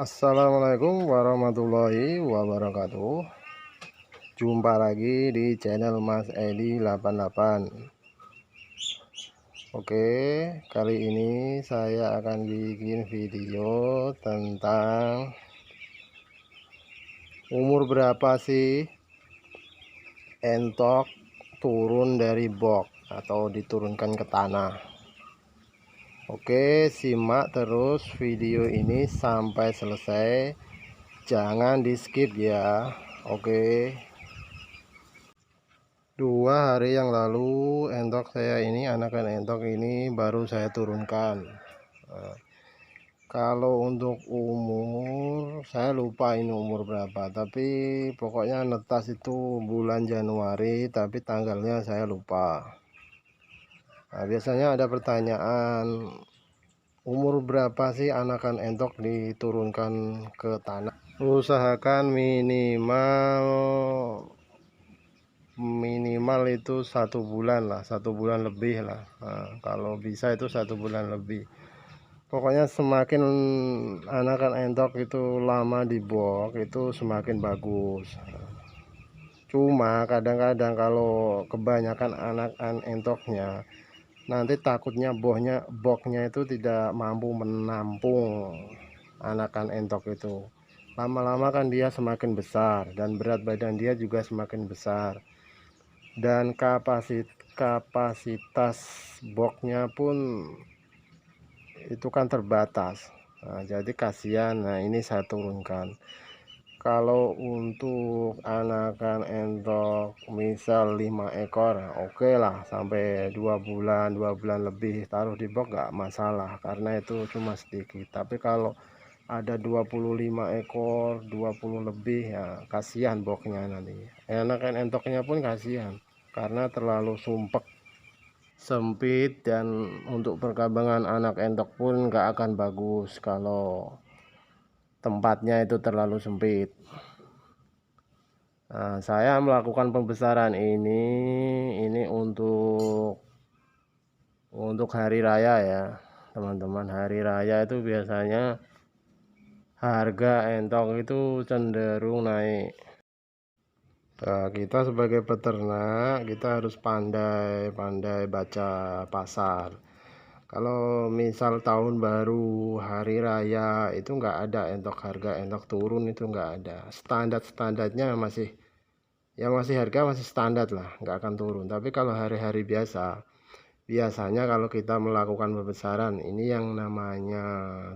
Assalamualaikum warahmatullahi wabarakatuh. Jumpa lagi di channel Mas Edi 88. Oke, kali ini saya akan bikin video tentang umur berapa sih entok turun dari box atau diturunkan ke tanah. Oke, simak terus video ini sampai selesai. Jangan di skip ya. Oke. 2 hari yang lalu entok saya ini, anakan entok ini baru saya turunkan. Nah, kalau untuk umur saya lupa ini umur berapa, tapi pokoknya netas itu bulan Januari, tapi tanggalnya saya lupa. Nah, biasanya ada pertanyaan, umur berapa sih anakan entok diturunkan ke tanah? Usahakan minimal itu 1 bulan lah, 1 bulan lebih lah. Nah, kalau bisa itu 1 bulan lebih. Pokoknya semakin anakan entok itu lama di box itu semakin bagus. Cuma kadang-kadang kalau kebanyakan anakan entoknya, nanti takutnya boxnya itu tidak mampu menampung anakan entok itu. Lama-lama kan dia semakin besar dan berat badan dia juga semakin besar, dan kapasitas boxnya pun itu kan terbatas. Nah, jadi kasihan. Nah, ini saya turunkan. Kalau untuk anakan entok misal 5 ekor, oke lah, sampai 2 bulan lebih taruh di box nggak masalah, karena itu cuma sedikit. Tapi kalau ada 25 ekor, 20 lebih, ya kasihan boxnya nanti. Anakan entoknya pun kasihan karena terlalu sumpek, sempit, dan untuk perkembangan anak entok pun nggak akan bagus kalau tempatnya itu terlalu sempit. Nah, saya melakukan pembesaran ini untuk hari raya ya teman-teman. Hari raya itu biasanya harga entok itu cenderung naik. Nah, kita sebagai peternak kita harus pandai baca pasar. Kalau misal tahun baru, hari raya, itu nggak ada entok, harga entok turun itu nggak ada. Standarnya masih harga masih standar lah, nggak akan turun. Tapi kalau hari-hari biasanya kalau kita melakukan pembesaran, ini yang namanya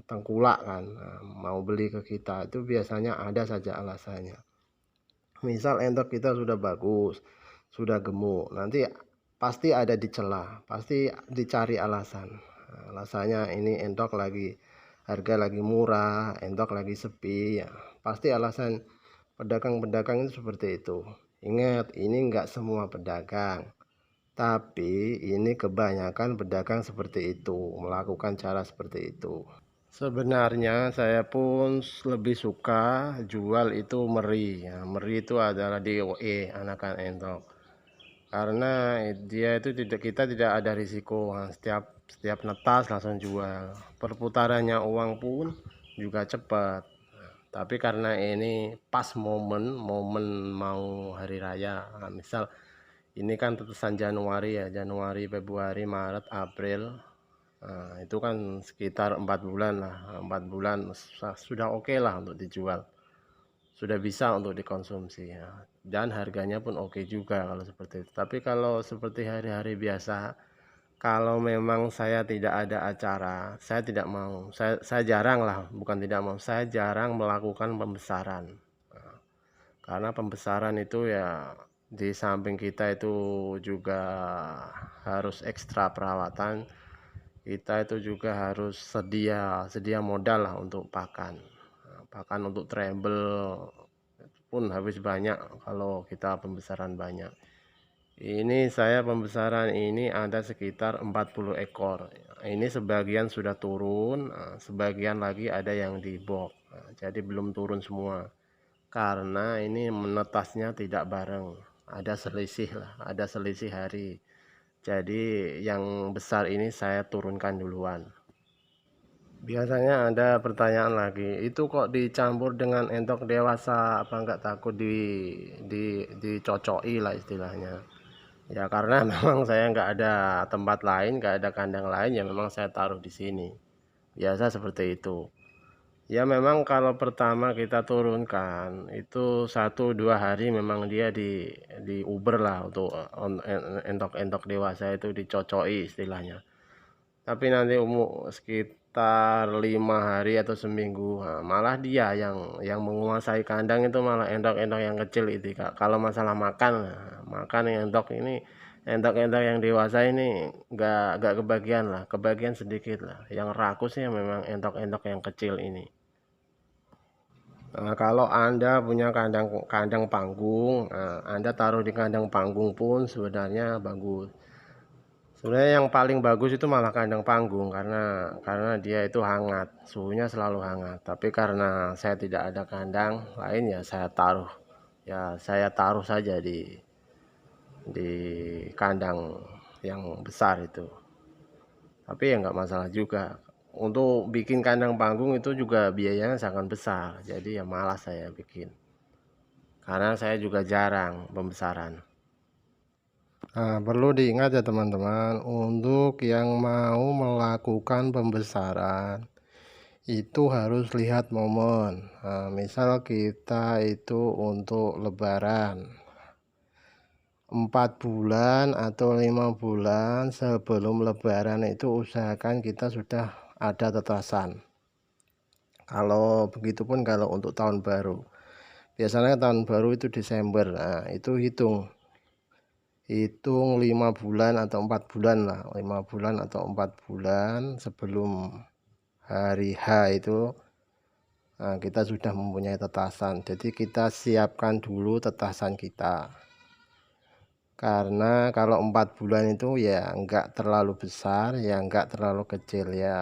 tengkulak kan, nah, mau beli ke kita itu biasanya ada saja alasannya. Misal entok kita sudah bagus, sudah gemuk, nanti pasti ada dicela, pasti dicari alasan. Nah, alasannya ini entok lagi, harga lagi murah, entok lagi sepi, ya pasti alasan pedagang-pedagang itu seperti itu. Ingat, ini enggak semua pedagang, tapi ini kebanyakan pedagang seperti itu, melakukan cara seperti itu. Sebenarnya saya pun lebih suka jual itu meri ya. Meri itu adalah DOE, anakan entok, karena dia itu kita tidak ada risiko. Nah, setiap netas langsung jual, perputarannya uang pun juga cepat. Tapi karena ini pas momen mau hari raya, nah, misal ini kan tetesan Januari ya, Januari, Februari, Maret, April. Nah, itu kan sekitar 4 bulan lah, 4 bulan sudah oke lah untuk dijual, sudah bisa untuk dikonsumsi ya. Dan harganya pun oke juga kalau seperti itu. Tapi kalau seperti hari-hari biasa, kalau memang saya tidak ada acara, saya tidak mau, saya jarang lah, bukan tidak mau, saya jarang melakukan pembesaran. Nah, karena pembesaran itu ya di samping kita itu juga harus ekstra perawatan, kita itu juga harus sedia modal lah untuk pakan. Nah, pakan untuk treble pun habis banyak kalau kita pembesaran banyak. Ini saya pembesaran ini ada sekitar 40 ekor. Ini sebagian sudah turun, sebagian lagi ada yang di box. Nah, jadi belum turun semua karena ini menetasnya tidak bareng, ada selisih lah, ada selisih hari. Jadi yang besar ini saya turunkan duluan. Biasanya ada pertanyaan lagi, itu kok dicampur dengan entok dewasa, apa enggak takut dicocoki lah istilahnya. Ya karena memang saya nggak ada tempat lain, nggak ada kandang lain, ya memang saya taruh di sini. Biasa seperti itu. Ya memang kalau pertama kita turunkan itu 1-2 hari memang dia di Uber lah untuk entok-entok dewasa itu dicocoki istilahnya. Tapi nanti umur sekitar 5 hari atau seminggu, nah, malah dia yang menguasai kandang itu malah entok-entok yang kecil itu. Kalau masalah makan, nah, makan yang entok ini, entok-entok yang dewasa ini nggak kebagian lah, kebagian sedikit lah. Yang rakus ya memang entok-entok yang kecil ini. Nah, kalau Anda punya kandang kandang panggung, nah, Anda taruh di kandang panggung pun sebenarnya bagus. Sebenarnya yang paling bagus itu malah kandang panggung karena dia itu hangat, suhunya selalu hangat. Tapi karena saya tidak ada kandang lain ya saya taruh saja di kandang yang besar itu. Tapi ya nggak masalah juga. Untuk bikin kandang panggung itu juga biayanya sangat besar. Jadi ya malas saya bikin. Karena saya juga jarang pembesaran. Nah, perlu diingat ya teman-teman, untuk yang mau melakukan pembesaran itu harus lihat momen. Nah, misal kita itu untuk lebaran 4 bulan atau 5 bulan sebelum lebaran itu usahakan kita sudah ada tetasan. Kalau begitupun kalau untuk tahun baru, biasanya tahun baru itu Desember. Nah, itu hitung 5 bulan atau 4 bulan lah, 5 bulan atau 4 bulan sebelum hari H itu. Nah, kita sudah mempunyai tetasan, jadi kita siapkan dulu tetasan kita, karena kalau 4 bulan itu ya enggak terlalu besar ya enggak terlalu kecil, ya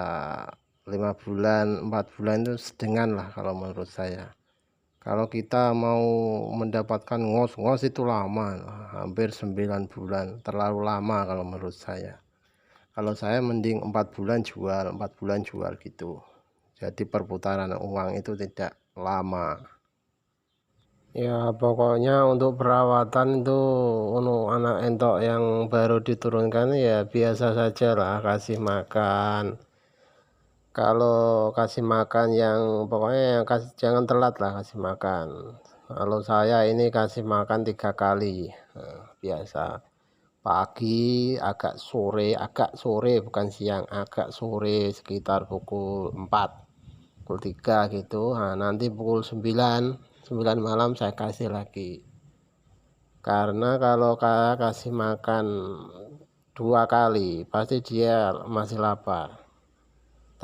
5 bulan 4 bulan itu sedengan lah kalau menurut saya. Kalau kita mau mendapatkan ngos-ngos itu lama, hampir 9 bulan, terlalu lama kalau menurut saya. Kalau saya mending 4 bulan jual, 4 bulan jual gitu. Jadi perputaran uang itu tidak lama. Ya pokoknya untuk perawatan itu untuk anak entok yang baru diturunkan ya biasa saja lah, kasih makan. Kalau kasih makan yang pokoknya jangan telat lah kasih makan. Kalau saya ini kasih makan 3 kali, biasa pagi, agak sore bukan siang, agak sore sekitar pukul 4, pukul 3 gitu. Nah, nanti pukul 9 malam saya kasih lagi. Karena kalau kasih makan 2 kali pasti dia masih lapar.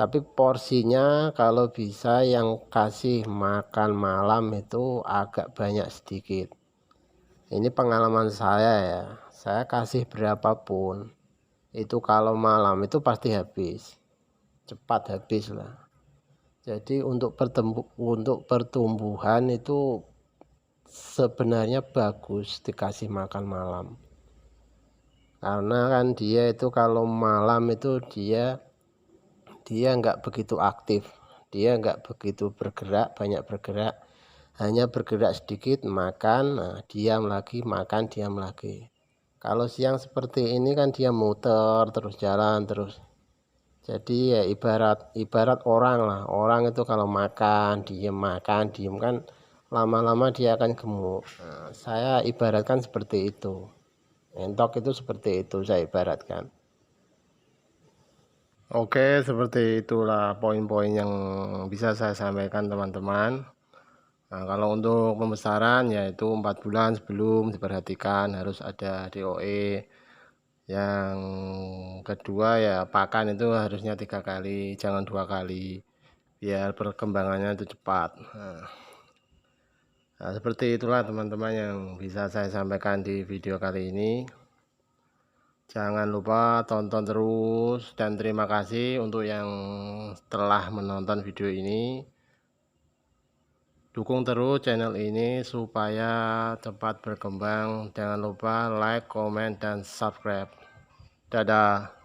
Tapi porsinya kalau bisa yang kasih makan malam itu agak banyak sedikit. Ini pengalaman saya ya. Saya kasih berapapun itu kalau malam itu pasti habis. Cepat habis lah. Jadi untuk pertumbuhan itu sebenarnya bagus dikasih makan malam. Karena kan dia itu kalau malam itu dia nggak begitu aktif, dia nggak begitu bergerak, banyak bergerak, hanya bergerak sedikit, makan, nah, diam lagi, makan, diam lagi. Kalau siang seperti ini kan dia muter terus, jalan terus. Jadi ya ibarat orang lah, orang itu kalau makan diem kan lama-lama dia akan gemuk. Nah, saya ibaratkan seperti itu, entok itu seperti itu saya ibaratkan. Oke, seperti itulah poin-poin yang bisa saya sampaikan teman-teman. Nah, kalau untuk pembesaran yaitu 4 bulan sebelum diperhatikan harus ada DOE. Yang kedua ya pakan itu harusnya 3 kali, jangan 2 kali, biar perkembangannya itu cepat. Nah, seperti itulah teman-teman yang bisa saya sampaikan di video kali ini. Jangan lupa tonton terus dan terima kasih untuk yang telah menonton video ini. Dukung terus channel ini supaya cepat berkembang. Jangan lupa like, comment, dan subscribe. Dadah.